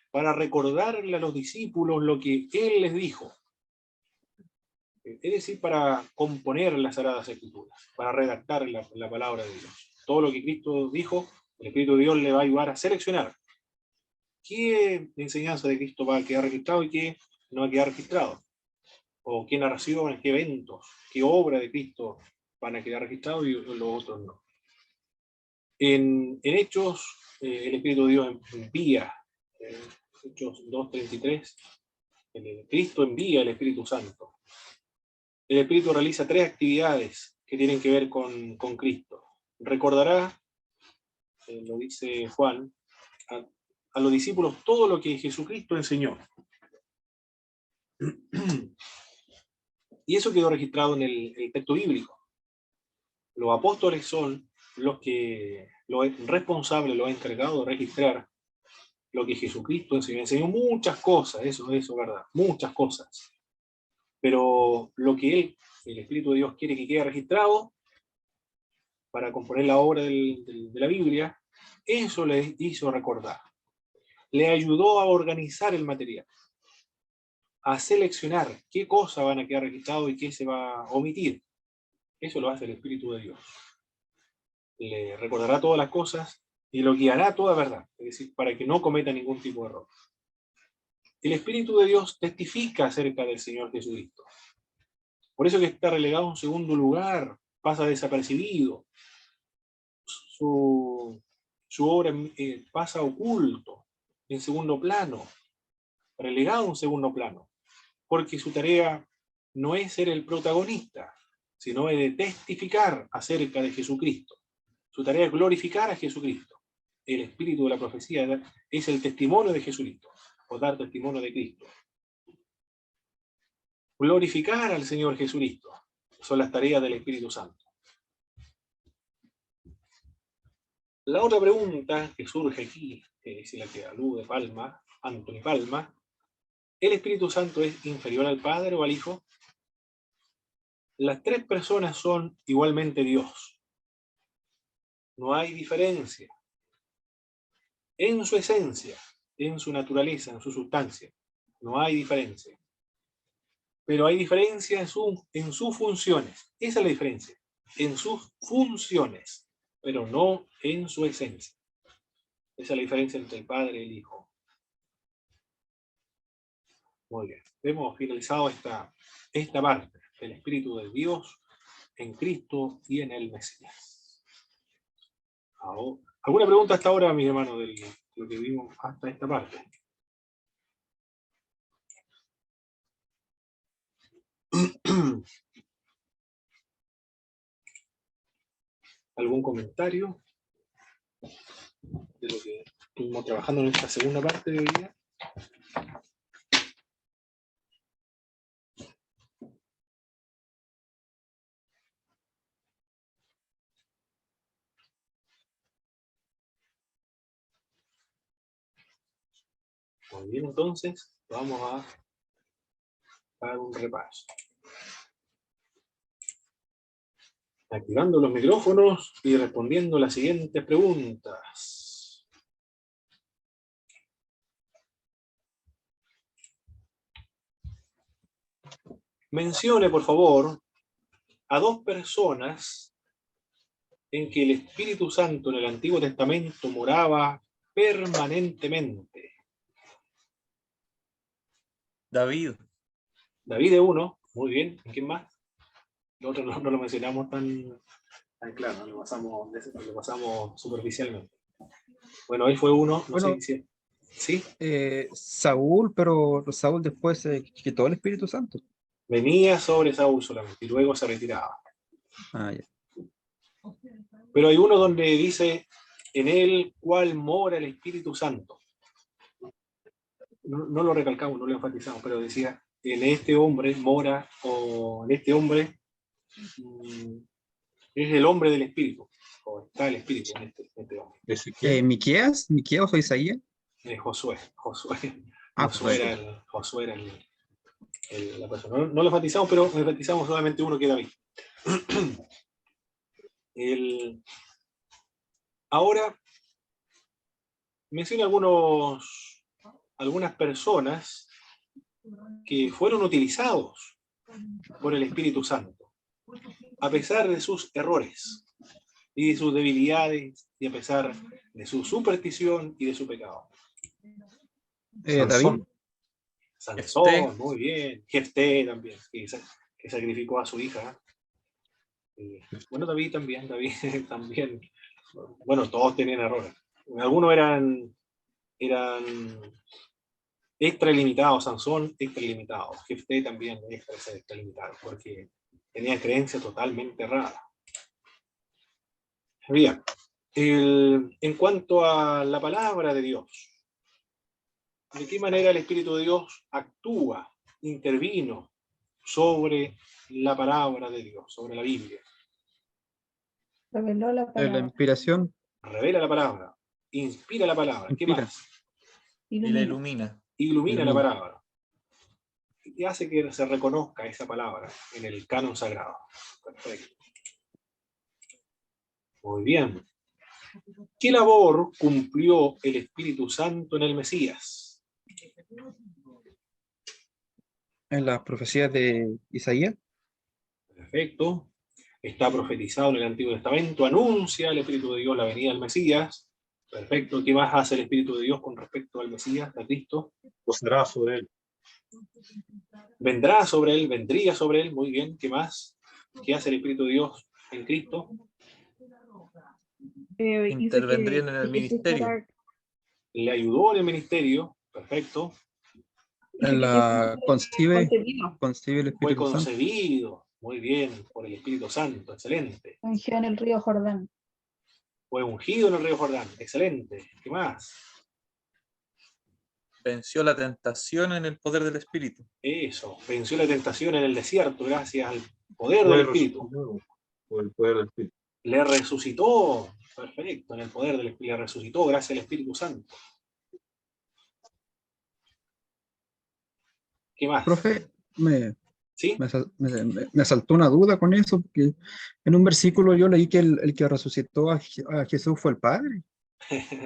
para recordarle a los discípulos lo que Él les dijo. Es decir, para componer las Sagradas Escrituras, para redactar la palabra de Dios. Todo lo que Cristo dijo, el Espíritu de Dios le va a ayudar a seleccionar qué enseñanza de Cristo va a quedar registrado y qué no va a quedar registrado. O qué narraciones, qué eventos, qué obra de Cristo van a quedar registrados y los otros no. En Hechos, el Espíritu de Dios envía, Hechos 2:33, Cristo envía el Espíritu Santo. El Espíritu realiza 3 actividades que tienen que ver con Cristo. Recordará, lo dice Juan, a los discípulos todo lo que Jesucristo enseñó. Y eso quedó registrado en el texto bíblico. Los apóstoles son los responsables, los encargados de registrar lo que Jesucristo enseñó. Enseñó muchas cosas, eso es verdad, muchas cosas. Pero lo que el Espíritu de Dios quiere que quede registrado para componer la obra de la Biblia, eso les hizo recordar. Le ayudó a organizar el material, a seleccionar qué cosas van a quedar registradas y qué se va a omitir. Eso lo hace el Espíritu de Dios. Le recordará todas las cosas y lo guiará a toda verdad, es decir, para que no cometa ningún tipo de error. El Espíritu de Dios testifica acerca del Señor Jesucristo. Por eso que está relegado a un segundo lugar, pasa desapercibido. Su obra pasa oculto, en segundo plano, relegado a un segundo plano, porque su tarea no es ser el protagonista, sino es de testificar acerca de Jesucristo. Su tarea es glorificar a Jesucristo. El espíritu de la profecía es el testimonio de Jesucristo, o dar testimonio de Cristo. Glorificar al Señor Jesucristo son las tareas del Espíritu Santo. La otra pregunta que surge aquí, que es la que alude Anthony Palma, ¿el Espíritu Santo es inferior al Padre o al Hijo? Las 3 personas son igualmente Dios. No hay diferencia. En su esencia, en su naturaleza, en su sustancia, no hay diferencia. Pero hay diferencia en sus funciones. Esa es la diferencia. En sus funciones, pero no en su esencia. Esa es la diferencia entre el Padre y el Hijo. Muy bien. Hemos finalizado esta parte del Espíritu de Dios en Cristo y en el Mesías. ¿Alguna pregunta hasta ahora, mis hermanos, de lo que vimos hasta esta parte? ¿Algún comentario de lo que estuvimos trabajando en esta segunda parte de hoy día? Muy bien, entonces vamos a dar un repaso. Activando los micrófonos y respondiendo las siguientes preguntas. Mencione, por favor, a 2 personas en que el Espíritu Santo en el Antiguo Testamento moraba permanentemente. David. David es uno, muy bien. ¿Quién más? El otro no lo mencionamos tan claro, lo pasamos superficialmente. Bueno, él fue uno, no sé si... ¿Sí? Saúl, pero Saúl después quitó el Espíritu Santo. Venía sobre Saúl solamente y luego se retiraba. Ah, ya. Pero hay uno donde dice en el cual mora el Espíritu Santo. No lo recalcamos, no lo enfatizamos, pero decía, en este hombre mora, o en este hombre es el hombre del Espíritu, o está el Espíritu en este hombre. ¿Miqueas o Isaías? Josué Ah, era la persona. No lo enfatizamos, pero enfatizamos solamente uno que era David. Ahora, menciona algunas personas que fueron utilizados por el Espíritu Santo, a pesar de sus errores y de sus debilidades, y a pesar de su superstición y de su pecado. David. Sansón, muy bien. Jefté también, que sacrificó a su hija. Bueno, David también. Bueno, todos tenían errores. Algunos eran extralimitados. Sansón, extralimitado. Jefté también extralimitado, porque tenía creencias totalmente erradas. Bien. En cuanto a la palabra de Dios, ¿de qué manera el Espíritu de Dios actúa, intervino sobre la palabra de Dios, sobre la Biblia? Reveló la La palabra. inspiración. Revela la palabra, inspira la palabra. Inspira. ¿Qué más? Y la ilumina. Ilumina la Ilumina. palabra. Y hace que se reconozca esa palabra en el canon sagrado. Perfecto. Muy bien. ¿Qué labor cumplió el Espíritu Santo en el Mesías? En las profecías de Isaías. Perfecto. Está profetizado en el Antiguo Testamento, anuncia el Espíritu de Dios la venida del Mesías. Perfecto. ¿Qué más hace el Espíritu de Dios con respecto al Mesías, a Cristo? Posará sobre él. Vendrá sobre él, vendría sobre él. Muy bien. ¿Qué más? ¿Qué hace el Espíritu de Dios en Cristo? Intervendrían en el ministerio. Le ayudó en el ministerio. Perfecto. En la concibe el Fue Espíritu Santo. concebido, muy bien, por el Espíritu Santo. Excelente. Ungió en el río Jordán. Fue ungido en el río Jordán. Excelente. ¿Qué más? Venció la tentación en el poder del Espíritu. Eso. Venció la tentación en el desierto gracias al poder del Espíritu. Por el poder del Espíritu. Le resucitó. Perfecto. En el poder del Espíritu. Le resucitó gracias al Espíritu Santo. ¿Qué más? Profe, ¿Sí? me asaltó una duda con eso, porque en un versículo yo leí que el que resucitó a Jesús fue el Padre.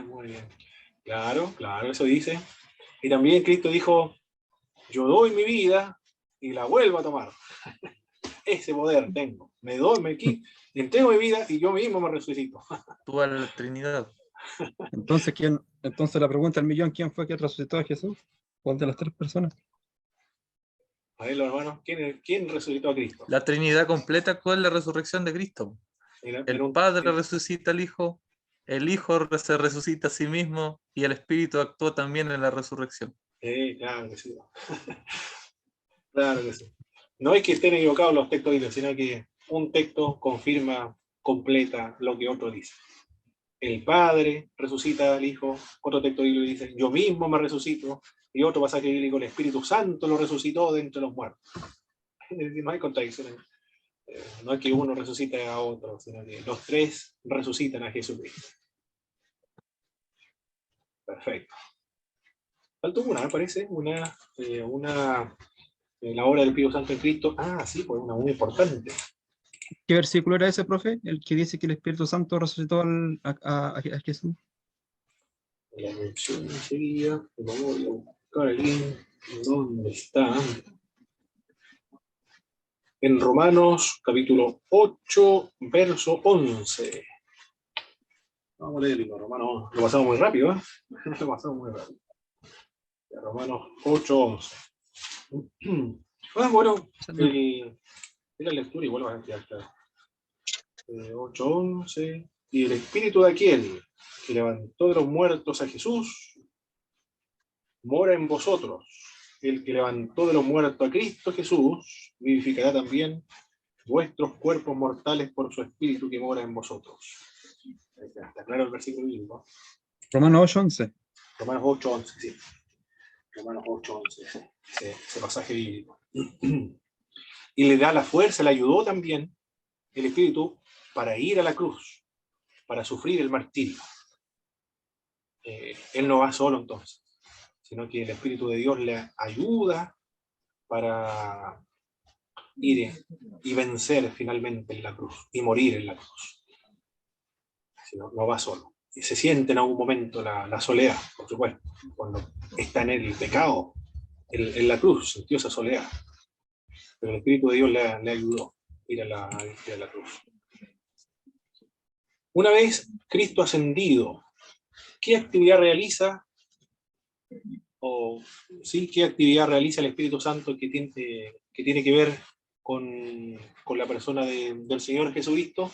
Muy bien. Claro, eso dice. Y también Cristo dijo, yo doy mi vida y la vuelvo a tomar. Ese poder tengo. Me entrego mi vida y yo mismo me resucito. Tú a la Trinidad. Entonces la pregunta del millón, ¿quién fue que resucitó a Jesús? ¿Cuál de las tres personas? A ver, los hermanos, ¿quién resucitó a Cristo? La Trinidad completa con la resurrección de Cristo. El Padre resucita al Hijo, el Hijo se resucita a sí mismo y el Espíritu actúa también en la resurrección. Claro que sí. Claro que sí. No es que estén equivocados los textos bíblicos, sino que un texto confirma, completa lo que otro dice. El Padre resucita al Hijo, otro texto bíblico dice, yo mismo me resucito, y otro pasaje bíblico, el Espíritu Santo lo resucitó de entre los muertos. No hay contradicciones. No es que uno resucite a otro, sino que los tres resucitan a Jesucristo. Perfecto. Faltó una, me parece, la obra del Espíritu Santo en Cristo. Ah, sí, pues una muy importante. ¿Qué versículo era ese, profe? El que dice que el Espíritu Santo resucitó a Jesús. La mención enseguida, lo voy a buscar aquí. ¿Dónde está? En Romanos, capítulo 8, verso 11. Vamos a leerlo, Romanos. Lo pasamos muy rápido, ¿eh? Lo pasamos muy rápido. Romanos 8, 11. Bueno, la lectura igual va a quedar claro. 8, 11. Y el espíritu de aquel que levantó de los muertos a Jesús mora en vosotros. El que levantó de los muertos a Cristo Jesús vivificará también vuestros cuerpos mortales por su espíritu que mora en vosotros. Está claro el versículo bíblico. Romanos 8:11. Romanos 8:11, sí. Romanos 8:11, ese pasaje bíblico. Y le da la fuerza, le ayudó también el Espíritu para ir a la cruz, para sufrir el martirio. Él no va solo entonces, sino que el Espíritu de Dios le ayuda para ir y vencer finalmente en la cruz y morir en la cruz. No va solo. Y se siente en algún momento la soledad, por supuesto, cuando está en el pecado, en la cruz, sintió esa soledad. Pero el Espíritu de Dios le ayudó a ir a la cruz. Una vez Cristo ascendido, ¿qué actividad realiza? ¿Qué actividad realiza el Espíritu Santo que tiene que ver con la persona del Señor Jesucristo?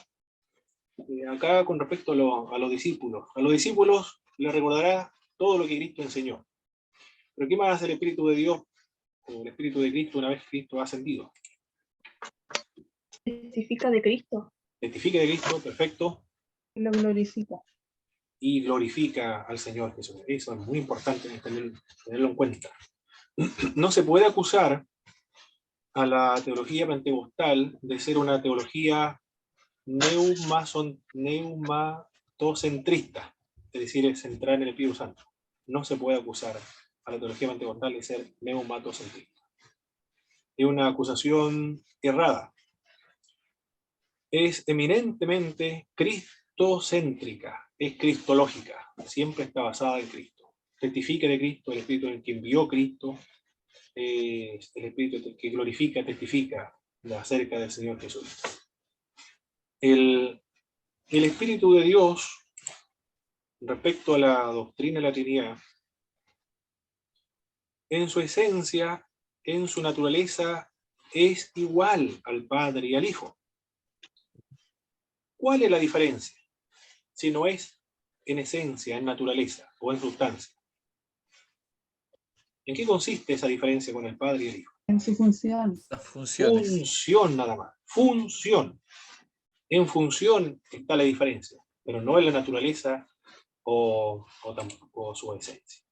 Acá con respecto a los discípulos. A los discípulos les recordará todo lo que Cristo enseñó. Pero ¿qué más hace el Espíritu de Dios o el Espíritu de Cristo una vez Cristo ha ascendido? Testifica de Cristo. Testifica de Cristo, perfecto. Lo glorifica. Y glorifica al Señor Jesús. Eso es muy importante tenerlo en cuenta. No se puede acusar a la teología pentecostal de ser una teología neumatocentrista, es decir, es centrar en el Espíritu Santo. No se puede acusar a la teología pentecostal de ser neumatocentrista. Es una acusación errada. Es eminentemente cristocéntrica, es cristológica, siempre está basada en Cristo. Testifica de Cristo, el Espíritu en quien envió Cristo, el Espíritu que glorifica, testifica acerca del Señor Jesús. El Espíritu de Dios, respecto a la doctrina de la Trinidad, en su esencia, en su naturaleza, es igual al Padre y al Hijo. ¿Cuál es la diferencia? Si no es en esencia, en naturaleza o en sustancia. ¿En qué consiste esa diferencia con el Padre y el Hijo? En su función. Las funciones. Función nada más. Función. En función está la diferencia, pero no en la naturaleza o tampoco su esencia.